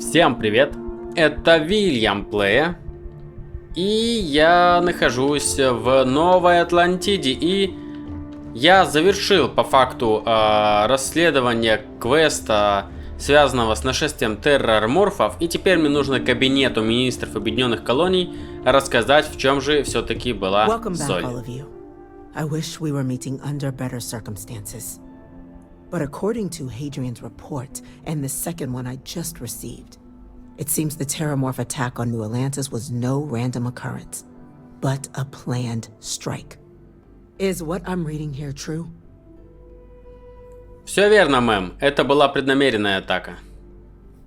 Всем привет! Это Вильям Плея. И я нахожусь в Новой Атлантиде. И я завершил по факту расследование квеста, связанного с нашествием террор-морфов. И теперь мне нужно кабинету министров Объединенных Колоний рассказать, в чем же все-таки была соль. I wish we were meeting under better circumstances. But according to Hadrian's report, and the second one I just received, it seems the Terramorph attack on New Atlantis was no random occurrence, but a planned strike. Is what I'm reading here true? Все верно, мэм. Это была преднамеренная атака.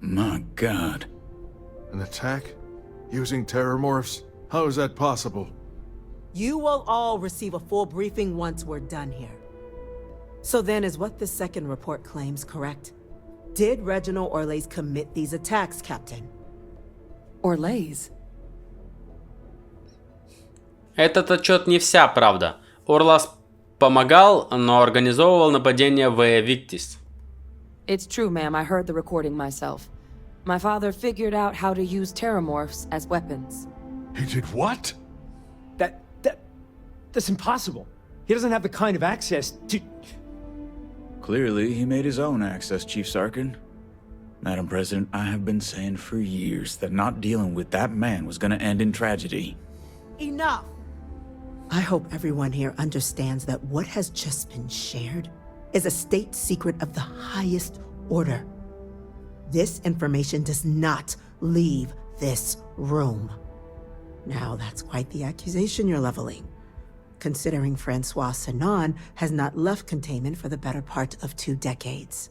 My God. An attack? Using terramorphs? How is that possible? You will all receive a full briefing once we're done here. So then, is what the second report claims correct? Did Reginald Orlays commit these attacks, Captain? Orlays? Этот отчет не вся правда. Орлас помогал, но организовывал нападение в Victis. It's true, ma'am. I heard the recording myself. My father figured out how to use terramorphs as weapons. He did what? That's impossible. He doesn't have the kind of access to... Clearly, he made his own access, Chief Sarkin. Madam President, I have been saying for years that not dealing with that man was gonna end in tragedy. Enough! I hope everyone here understands that what has just been shared is a state secret of the highest order. This information does not leave this room. Now, that's quite the accusation you're leveling, considering Francois Sanon has not left containment for the better part of 2 decades.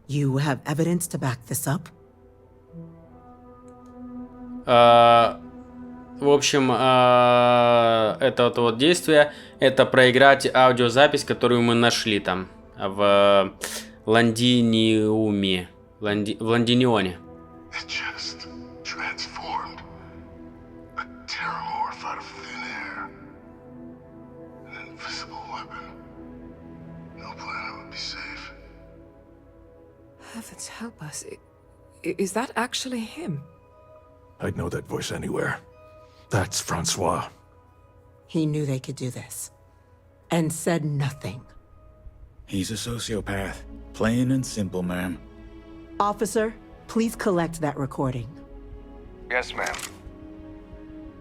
You have evidence to back this up? В общем, это вот действие, это проиграть аудиозапись, которую мы нашли там, в Лондиниуме, в Лондинионе. Heavens help us. Is that actually him? I'd know that voice anywhere. That's Francois. He knew they could do this, and said nothing. He's a sociopath. Plain and simple, ma'am. Officer, please collect that recording. Yes, ma'am.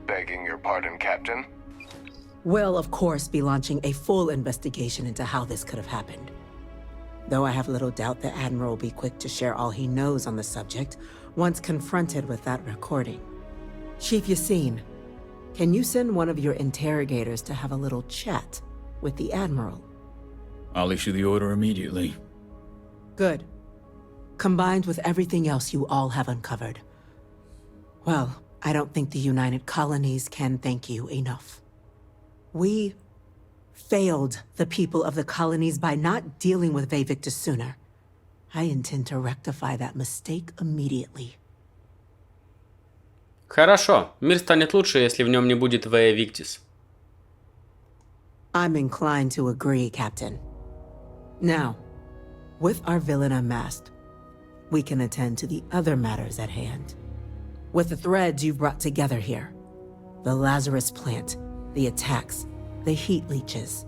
Begging your pardon, Captain? We'll, of course, be launching a full investigation into how this could have happened. Though I have little doubt the Admiral will be quick to share all he knows on the subject once confronted with that recording. Chief Yassine, can you send one of your interrogators to have a little chat with the Admiral? I'll issue the order immediately. Good. Combined with everything else you all have uncovered. Well, I don't think the United Colonies can thank you enough. We failed the people of the colonies by not dealing with Victis sooner. I intend to rectify that mistake immediately. Хорошо. Мир станет лучше, если в нем не будет Victis. I'm inclined to agree, Captain. Now, with our villain unmasked, we can attend to the other matters at hand. With the threads you've brought together here, the Lazarus plant, the attacks, the heat leeches.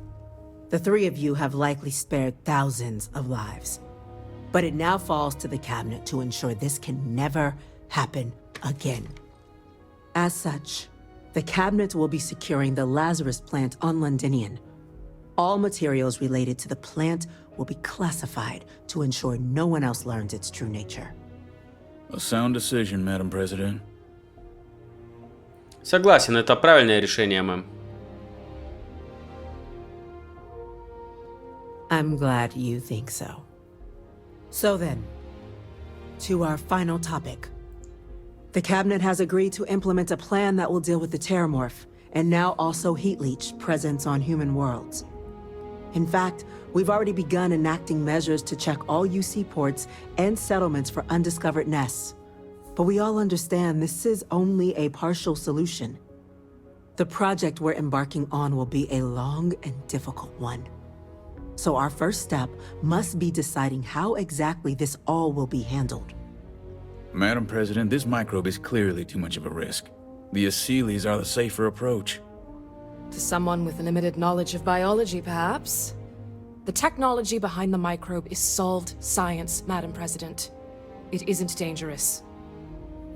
The 3 of you have likely spared thousands of lives. But it now falls to the cabinet to ensure this can never happen again. As such, the cabinet will be securing the Lazarus plant on Londinian. All materials related to the plant will be classified to ensure no one else learns its true nature. A sound decision, Madam President. Согласен, это правильное решение, мэм. I'm glad you think so. So then, to our final topic. The cabinet has agreed to implement a plan that will deal with the Terramorph, and now also Heat Leech presence on human worlds. In fact, we've already begun enacting measures to check all UC ports and settlements for undiscovered nests. But we all understand this is only a partial solution. The project we're embarking on will be a long and difficult one. So our first step must be deciding how exactly this all will be handled. Madam President, this microbe is clearly too much of a risk. The Aseles are the safer approach. To someone with limited knowledge of biology, perhaps? The technology behind the microbe is solved science, Madam President. It isn't dangerous.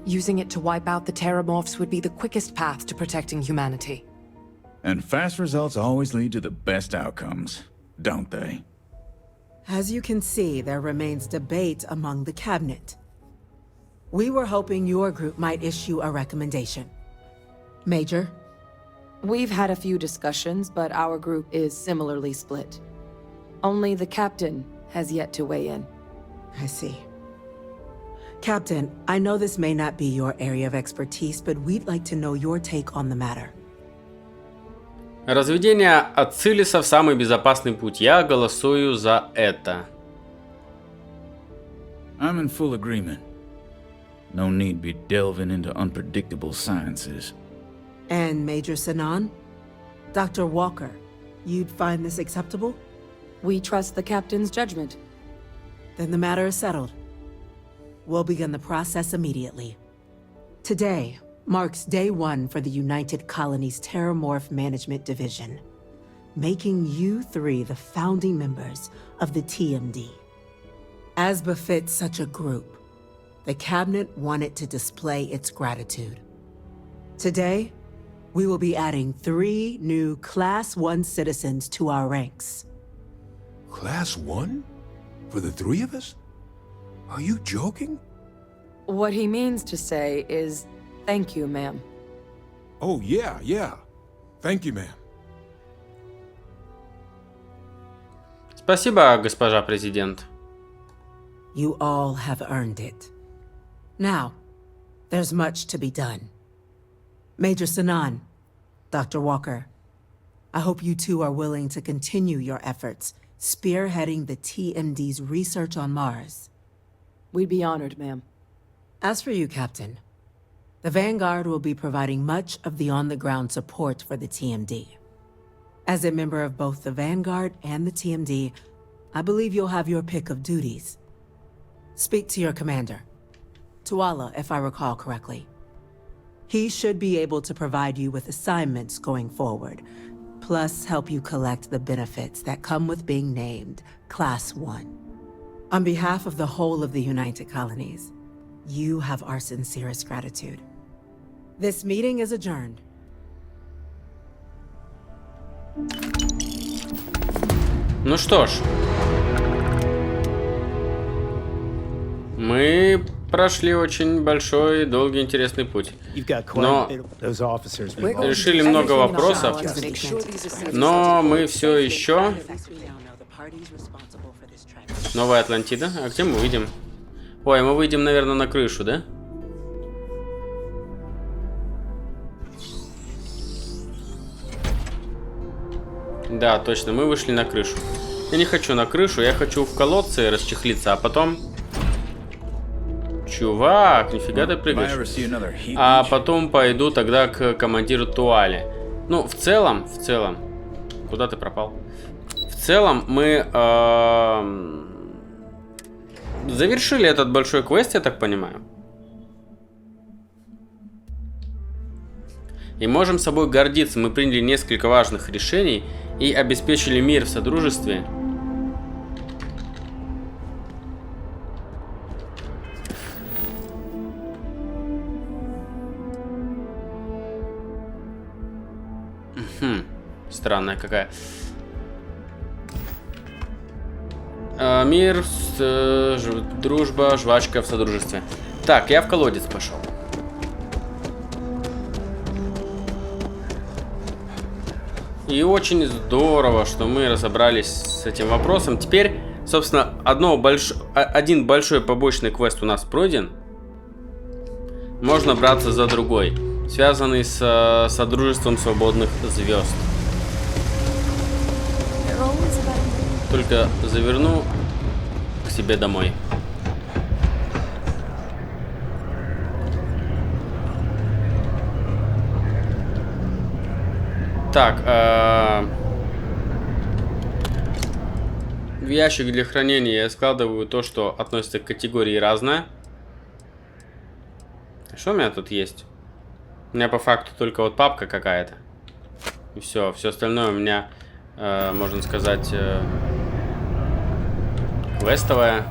Using it to wipe out the Terramorphs would be the quickest path to protecting humanity. And fast results always lead to the best outcomes, don't they? As you can see, there remains debate among the cabinet. We were hoping your group might issue a recommendation. Major? We've had a few discussions, but our group is similarly split. Only the captain has yet to weigh in. I see. Captain, I know this may not be your area of expertise, but we'd like to know your take on the matter. Разведение Ацилисов самый безопасный путь. Я голосую за это. I'm in full agreement. No need be delving into unpredictable sciences. And Major Sinan? Dr. Walker, you'd find this acceptable? We trust the captain's judgment. Then the matter is settled. We'll begin the process immediately. Today marks day one for the United Colonies Terramorph Management Division, making you three the founding members of the TMD. As befits such a group, the Cabinet wanted to display its gratitude. Today, we will be adding 3 new Class 1 citizens to our ranks. Class 1? For the 3 of us? Are you joking? What he means to say is, thank you, ma'am. Oh, yeah. Thank you, ma'am. Спасибо, госпожа президент. You all have earned it. Now, there's much to be done. Major Sinan, Dr. Walker, I hope you two are willing to continue your efforts spearheading the TMD's research on Mars. We'd be honored, ma'am. As for you, Captain, the Vanguard will be providing much of the on-the-ground support for the TMD. As a member of both the Vanguard and the TMD, I believe you'll have your pick of duties. Speak to your commander, Tuala, if I recall correctly. He should be able to provide you with assignments going forward, plus help you collect the benefits that come with being named Class 1. On behalf of the whole of the United Colonies, you have our sincerest gratitude. This meeting is adjourned. Ну что ж. Мы прошли очень большой, долгий, интересный путь. Но решили много вопросов. Но мы все еще... Новая Атлантида. А где мы выйдем? Ой, мы выйдем, наверное, на крышу, да? Да, точно, мы вышли на крышу. Я не хочу на крышу, я хочу в колодце расчехлиться, а потом... Чувак, нифига ты прыгаешь. А потом пойду тогда к командиру Туале. Ну, в целом... Куда ты пропал? В целом мы завершили этот большой квест, я так понимаю. И можем собой гордиться. Мы приняли несколько важных решений и обеспечили мир в Содружестве. Странная какая. Мир, дружба, жвачка в Содружестве. Так, я в колодец пошел. И очень здорово, что мы разобрались с этим вопросом. Теперь, собственно, один большой побочный квест у нас пройден. Можно браться за другой, связанный с Содружеством Свободных Звезд. Только заверну к себе домой. Так, в ящик для хранения я складываю то, что относится к категории разное. Что у меня тут есть? У меня по факту только вот папка какая-то. И все. Все остальное у меня, можно сказать, квестовая.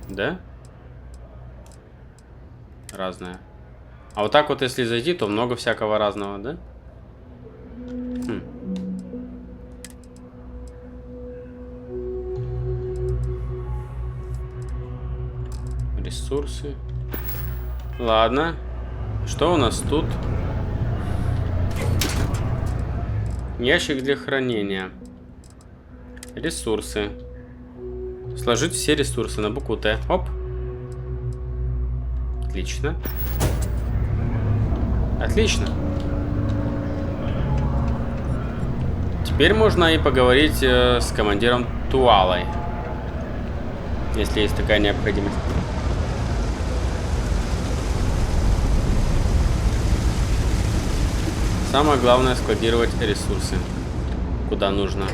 Да? Разная. А вот так вот, если зайти, то много всякого разного, да? Хм. Ресурсы. Ладно. Что у нас тут? Ящик для хранения. Ресурсы. Сложить все ресурсы на букву Т. Оп. Отлично. Отлично. Теперь можно и поговорить с командиром Туалой. Если есть такая необходимость. Самое главное складировать ресурсы куда нужно.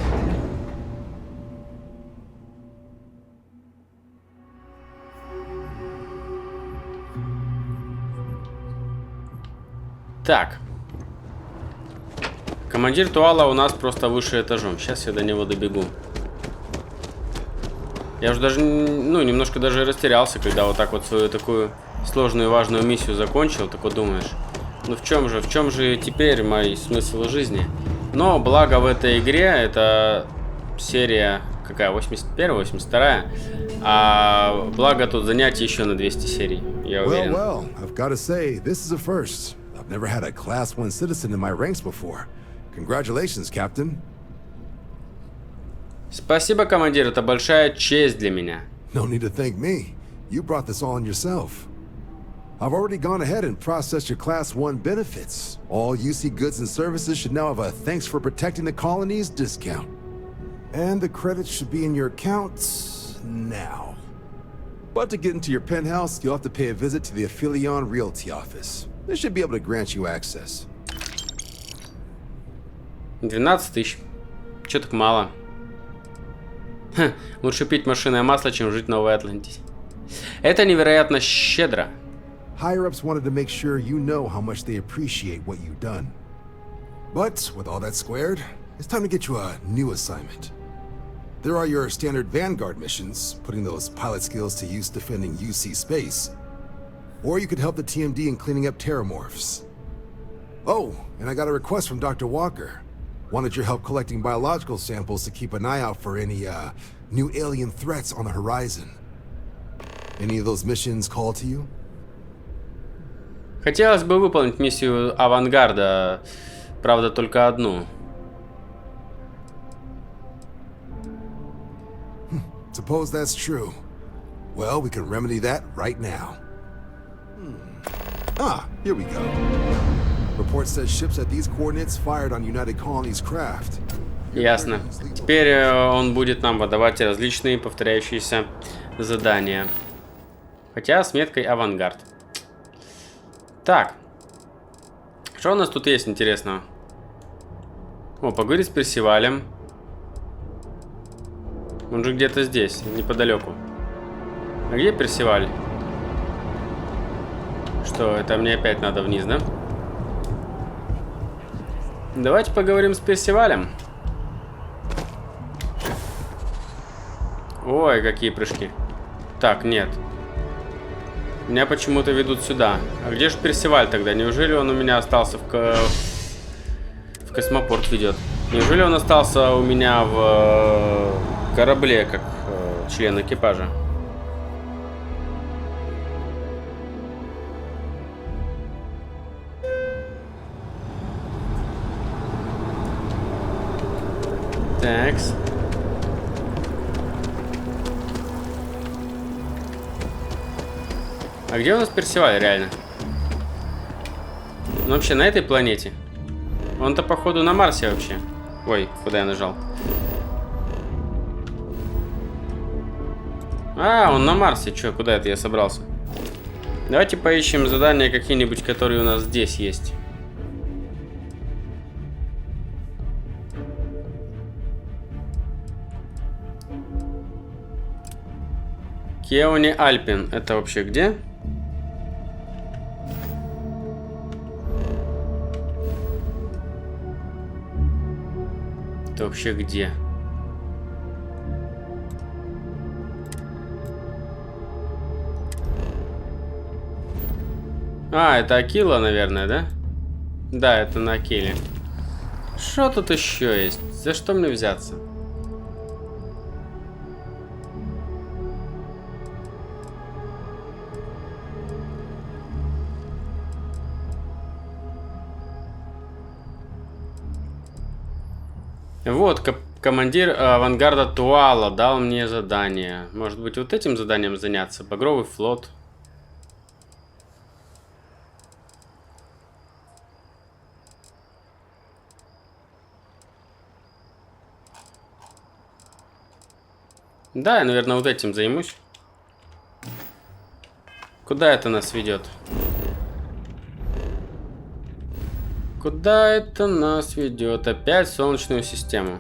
Так. Командир Туала у нас просто выше этажом. Сейчас я до него добегу. Я уже даже, ну, немножко даже растерялся, когда вот так вот свою такую сложную и важную миссию закончил. Так вот думаешь, ну в чем же теперь мой смысл жизни? Но благо в этой игре, это серия, какая, 81, 82, а благо тут занятий еще на 200 серий, я уверен. Well, I've got to say, this is a first. I've never had a Class 1 citizen in my ranks before. Congratulations, Captain. Спасибо, командир, это большая честь для меня. No need to thank me. You brought this all on yourself. I've already gone ahead and processed your Class 1 benefits. All UC goods and services should now have a thanks for protecting the colonies discount. And the credits should be in your accounts now. But to get into your penthouse, you'll have to pay a visit to the Aphelion Realty office. They should be able to grant you access. 12 тысяч. Чё так мало? Ха, лучше пить машинное масло, чем жить в Новой Атлантиде. Это невероятно щедро. Higher-ups wanted to make sure you know how much they appreciate what you've done. But with all that squared, it's time to get you a new assignment. There are your standard Vanguard missions, putting those pilot skills to use defending UC space. Or you could help the TMD in cleaning up terramorphs. Oh, and I got a request from Dr. Walker. Wanted your help collecting biological samples to keep an eye out for any, new alien threats on the horizon. Any of those missions call to you? Хотелось бы выполнить миссию авангарда, правда, только одну. Suppose that's true. Well, we can remedy that right now. Ah, here we go. Report says ships at these coordinates fired on United Colonies craft. Ясно. Теперь он будет нам выдавать различные повторяющиеся задания. Хотя с меткой авангард. Так. Что у нас тут есть интересного? О, поговорить с Персивалем. Он же где-то здесь, неподалеку. А где Персиваль? Что, это мне опять надо вниз, да? Давайте поговорим с Персивалем. Ой, какие прыжки. Так, нет. Меня почему-то ведут сюда. А где же Персиваль тогда? Неужели он у меня остался в космопорт ведет? Неужели он остался у меня в корабле, как член экипажа? Такс. А где у нас Персиваль, реально? Ну, вообще, на этой планете. Он-то, походу, на Марсе вообще. Ой, куда я нажал? А, он на Марсе. Чё, куда это я собрался? Давайте поищем задания какие-нибудь, которые у нас здесь есть. Кеони Альпин. Это вообще где? Это вообще где? А, это Акила, наверное, да? Да, это на Акиле. Что тут еще есть? За что мне взяться? Вот, командир авангарда Туала дал мне задание. Может быть, вот этим заданием заняться? Багровый флот. Да, я, наверное, вот этим займусь. Куда это нас ведет? Куда это нас ведет? Опять в Солнечную систему.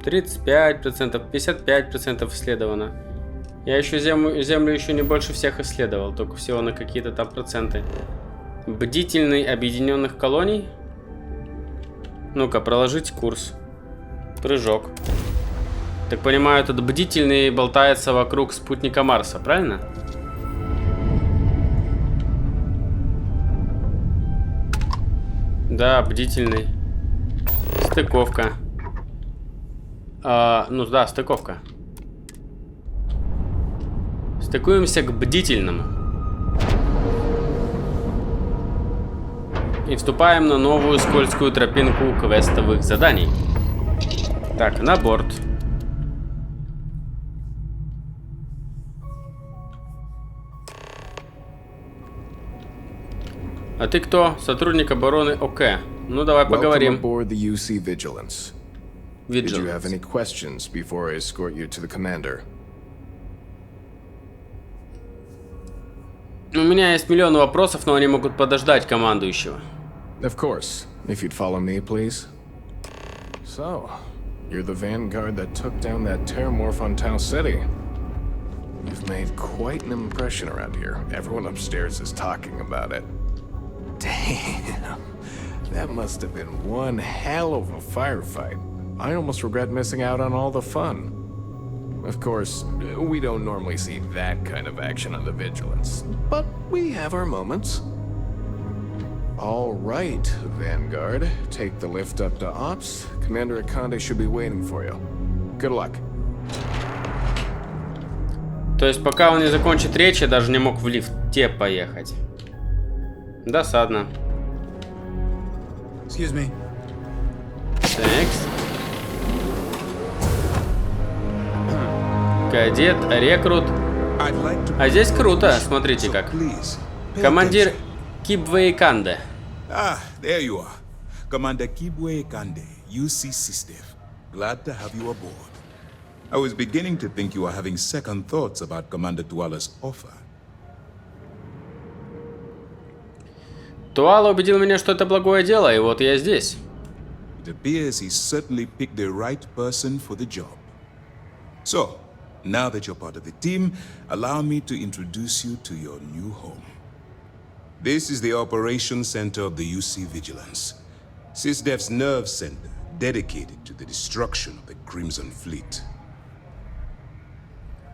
35%, 55% исследовано. Я еще Землю еще не больше всех исследовал, только всего на какие-то там проценты. Бдительный объединенных колоний. Ну-ка, проложить курс. Прыжок. Так понимаю, этот бдительный болтается вокруг спутника Марса, правильно? Да, бдительный. Стыковка. Ну да, стыковка. Стыкуемся к бдительному. И вступаем на новую скользкую тропинку квестовых заданий. Так, на борт. А ты кто? Сотрудник обороны ОК. Ну давай поговорим. Aboard the UC Vigilance. Did you have any questions before I escort you to the commander? У меня есть миллион вопросов, но они могут подождать командующего. Of course. If you'd follow me, please. So, you're the vanguard that took down that terramorph on Tau City. You've made quite an impression around here. Everyone upstairs is talking about it. Damn. That must have been one hell of a firefight. I almost regret missing out on all the fun. Of course, we don't normally see that kind of action on the Vigilance, but we have our moments. All right, Vanguard. Take the lift up to Ops. Commander Akande should be waiting for you. Good luck. То есть, пока он не закончит речь, я даже не мог в лифте поехать. Досадно. Excuse me. Текст. Кадет, рекрут. А здесь круто, смотрите как. Командир Кибвей Канде. Ah, there you are. Commander Kibwe Kande, UC SysDev. Glad to have you aboard. I was beginning to think you were having second thoughts about Commander Tuala's offer. Туала убедил меня, что это благое дело, и вот я здесь. It appears he certainly picked the right person for the job. So, now that you're part of the team, allow me to introduce you to your new home. This is the operations center of the UC Vigilance. SysDev's nerve center, dedicated to the destruction of the Crimson Fleet.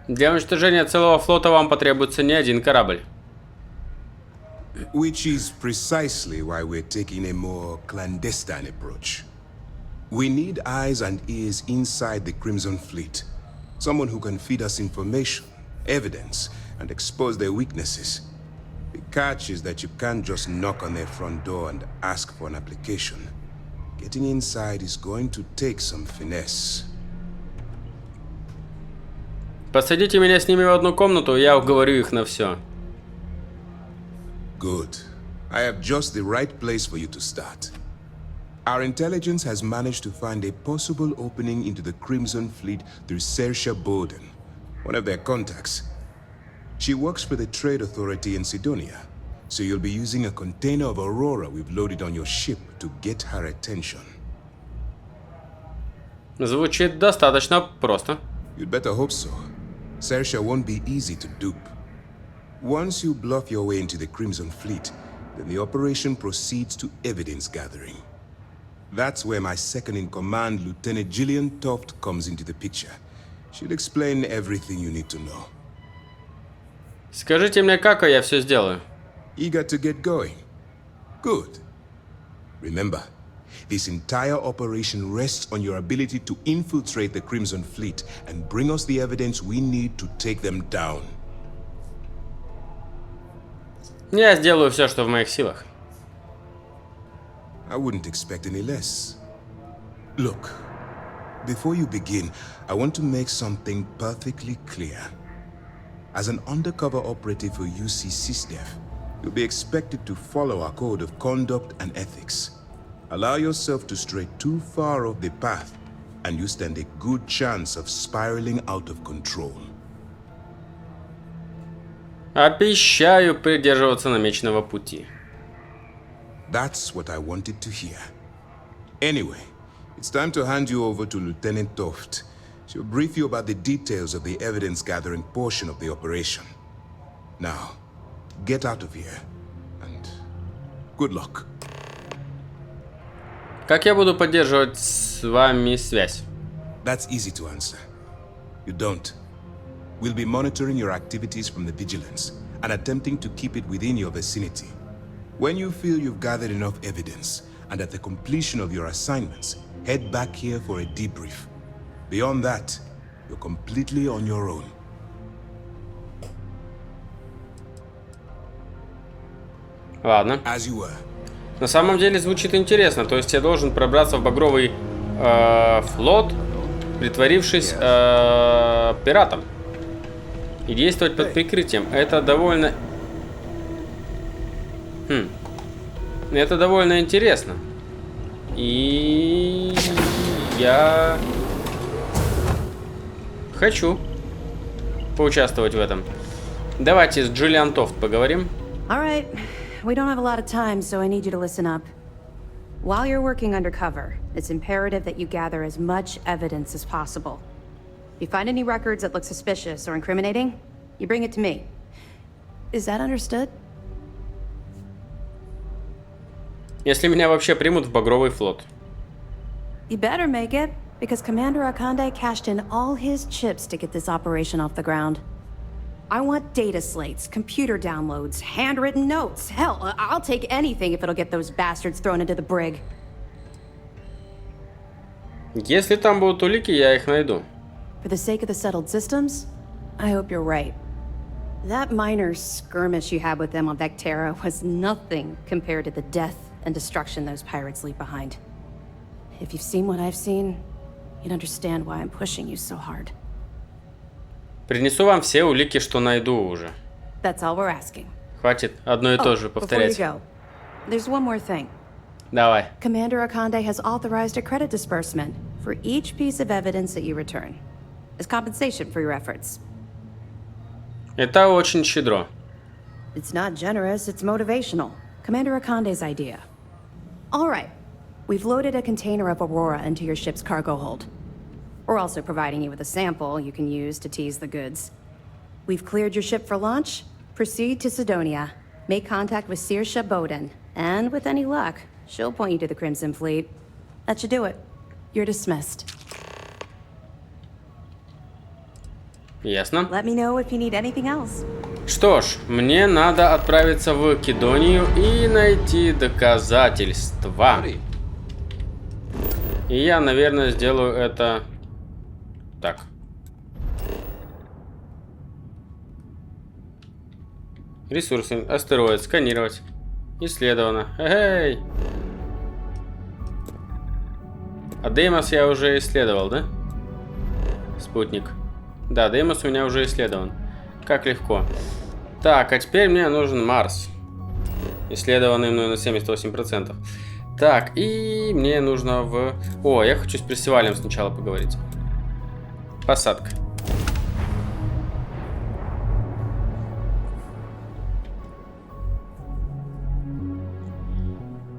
Для уничтожения целого флота вам потребуется не один корабль. Which is precisely why we're taking a more clandestine approach. We need eyes and ears inside the Crimson Fleet. Someone who can feed us information, evidence, and expose their weaknesses. The catch is that you can't just knock on their front door and ask for an application. Getting inside is going to take some finesse. Посадите меня с ними в одну комнату, я уговорю их на все. Good. I have just the right place for you to start. Our intelligence has managed to find a possible opening into the Crimson Fleet through Sersia Bowden, one of their contacts. She works for the Trade Authority in Sidonia, so you'll be using a container of Aurora we've loaded on your ship to get her attention. Звучит достаточно просто. You'd better hope so. Sersia won't be easy to dupe. Once you bluff your way into the Crimson Fleet, then the operation proceeds to evidence gathering. That's where my second-in-command, Lieutenant Gillian Toft, comes into the picture. She'll explain everything you need to know. Скажите мне, как я все сделаю? Eager to get going? Good. Remember, this entire operation rests on your ability to infiltrate the Crimson Fleet and bring us the evidence we need to take them down. Я сделаю все, что в моих силах. I wouldn't expect any less. Look, before you begin, I want to make something perfectly clear. As an undercover operative for UC SysDef, you'll be expected to follow our code of conduct and ethics. Allow yourself to stray too far off the path, and you stand a good chance of spiraling out of control. Обещаю придерживаться намеченного пути. That's what I wanted to hear. Anyway, it's time to hand you over to Lieutenant Toft. She'll brief you about the details of the evidence-gathering portion of the operation. Now, get out of here, and good luck. Как я буду поддерживать с вами связь? That's easy to answer. You don't. We'll be monitoring your activities from the vigilance and attempting to keep it within your vicinity. When you feel you've gathered enough evidence, and at the completion of your assignments, head back here for a debrief. Beyond that, you're completely on your own. Ладно. As you were. На самом деле звучит интересно. То есть я должен пробраться в багровый флот, притворившись пиратом. И действовать под прикрытием. Это довольно... Это довольно интересно. И я хочу поучаствовать в этом. Давайте с Джиллиан Тофт поговорим. All right. We don't have a lot of time, so I need you to listen up. While you're working undercover, it's imperative that you gather as much evidence as possible. If you find any records that look suspicious or incriminating, you bring it to me. Is that understood? Если меня вообще примут в багровый флот. You better make it, because Commander Akande cashed in all his chips to get this operation off the ground. I want data slates, computer downloads, handwritten notes. Hell, I'll take anything if it'll get those bastards thrown into the brig. Если там будут улики, я их найду. For the sake of the settled systems, I hope you're right. That minor skirmish you had with them on Vectera was nothing compared to the death and destruction those pirates leave behind. If you've seen what I've seen, you'd understand why I'm pushing you so hard. Принесу вам все улики, что найду уже. That's all we're asking. Хватит одно и то же повторять. Before you go, there's one more thing. Давай. Commander Akande has authorized a credit disbursement for each piece of evidence that you return, as compensation for your efforts. Это очень щедро. It's not generous, it's motivational. Commander Akande's idea. All right. We've loaded a container of Aurora into your ship's cargo hold. We're also providing you with a sample you can use to tease the goods. We've cleared your ship for launch. Proceed to Sidonia. Make contact with Saoirse Bowden. And with any luck, she'll point you to the Crimson Fleet. That should do it. You're dismissed. Ясно. Let me know if you need anything else. Что ж, мне надо отправиться в Кедонию и найти доказательства. И я, наверное, сделаю это так. Ресурсы, астероид, сканировать. Исследовано. Эй! А Деймос я уже исследовал, да? Спутник. Да, Деймос у меня уже исследован. Как легко. Так, а теперь мне нужен Марс. Исследованный мной на 78%. Так, и мне нужно в... О, я хочу с Персивалем сначала поговорить. Посадка.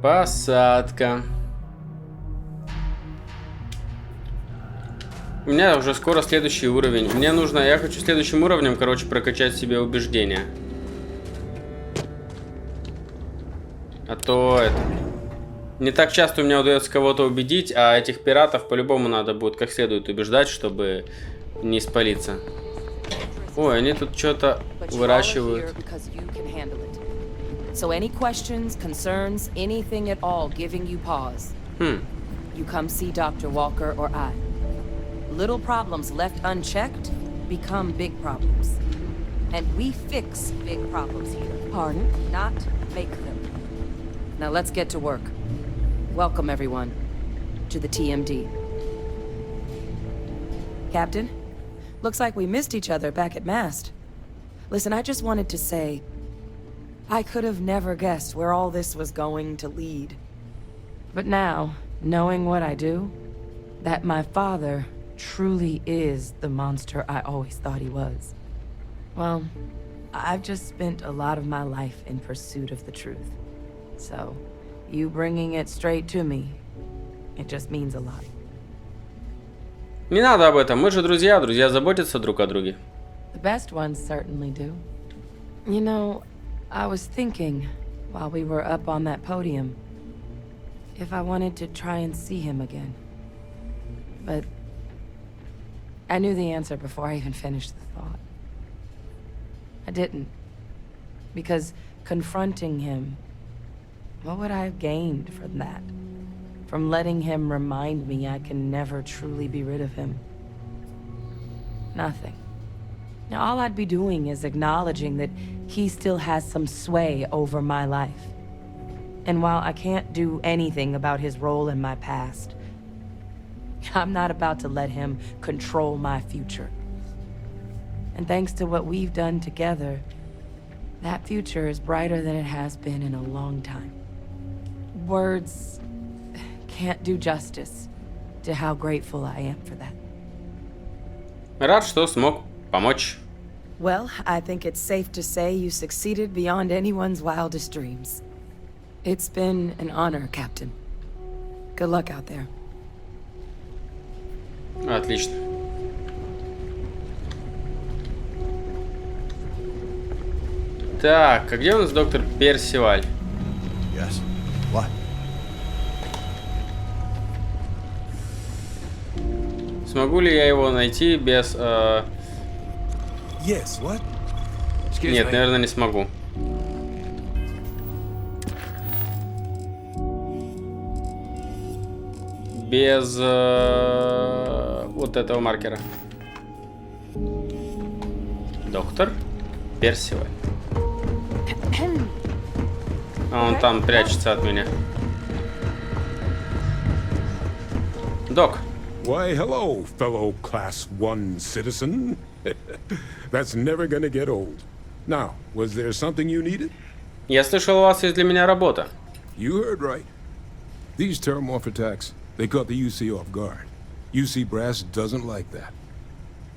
Посадка. У меня уже скоро следующий уровень. Мне нужно... Я хочу следующим уровнем, короче, прокачать себе убеждения. А то это... Не так часто у меня удается кого-то убедить, а этих пиратов по-любому надо будет как следует убеждать, чтобы не спалиться. Ой, они тут что-то выращивают. So any questions, concerns, anything at all giving you pause, you come see Dr. Walker or I. Little problems left unchecked become big problems. And we fix big problems here. Pardon? Not make them. Now let's get to work. Welcome, everyone, to the TMD. Captain, looks like we missed each other back at Mast. Listen, I just wanted to say, I could have never guessed where all this was going to lead. But now, knowing what I do, that my father truly is the monster I always thought he was. Well, I've just spent a lot of my life in pursuit of the truth. So, you bringing it straight to me, it just means a lot. Не надо об этом, мы же друзья, друзья заботятся друг о друге. The best ones certainly do. You know, I was thinking, while we were up on that podium, if I wanted to try and see him again. But I knew the answer before I even finished the thought. I didn't. Because confronting him, what would I have gained from that? From letting him remind me I can never truly be rid of him? Nothing. Now, all I'd be doing is acknowledging that he still has some sway over my life. And while I can't do anything about his role in my past, I'm not about to let him control my future. And thanks to what we've done together, that future is brighter than it has been in a long time. Words can't do justice to how grateful I am for that. Рад, что смог помочь. Well, I think it's safe to say you succeeded beyond anyone's wildest dreams. It's been an honor, Captain. Good luck out there. Отлично. Так, а где у нас доктор Персиваль? Yes. What? Смогу ли я его найти без... Yes, what? Нет, наверное, не смогу. Без вот этого маркера. Доктор Персиваль. А он там прячется от меня. Док. Why, hello, fellow Class 1 citizen. That's never gonna get old. Now, was there something you needed? Я слышал, у вас есть для меня работа. You heard right. These terramorph attacks, they caught the UC off guard. UC brass doesn't like that.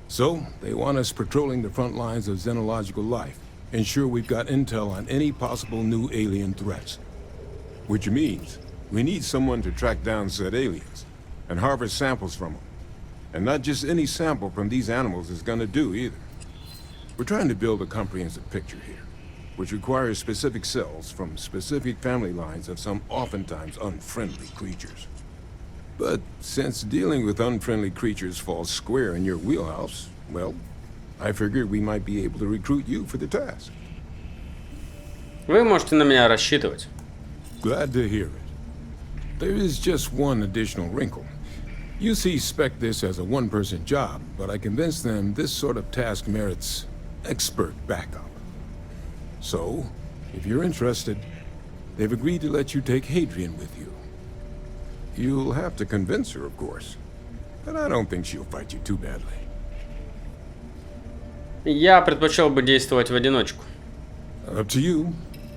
So, they want us patrolling the front lines of xenological life. Ensure we've got intel on any possible new alien threats. Which means, we need someone to track down said aliens and harvest samples from them. And not just any sample from these animals is gonna do either. We're trying to build a comprehensive picture here, which requires specific cells from specific family lines of some oftentimes unfriendly creatures. But since dealing with unfriendly creatures falls square in your wheelhouse, well, I figured we might be able to recruit you for the task. Вы можете на меня рассчитывать. Glad to hear it. There is just one additional wrinkle. UC spec this as a one-person job, but I convinced them this sort of task merits expert backup. So, if you're interested, they've agreed to let you take Hadrian with you. You'll have to convince her, of course, but I don't think she'll fight you too badly. Я предпочел бы действовать в одиночку. Up to you,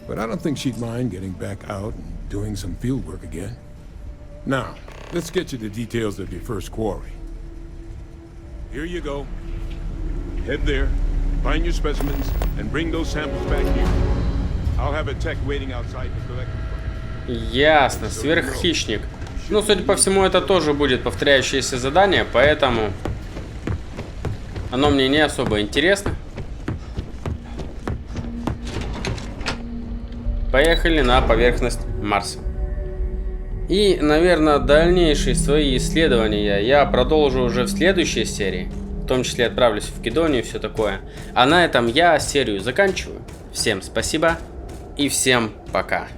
but I don't think she'd mind getting back out and doing some field work again. Now, let's get you the details of your first quarry. Here you go. Head there, find your specimens, and bring those samples back here. I'll have a tech waiting outside to collect them. Ясно, сверххищник. Ну, судя по всему, это тоже будет повторяющееся задание, поэтому оно мне не особо интересно. поехали на поверхность Марса. И, наверное, дальнейшие свои исследования я продолжу уже в следующей серии. В том числе отправлюсь в Кедонию и все такое. А на этом я серию заканчиваю. Всем спасибо и всем пока.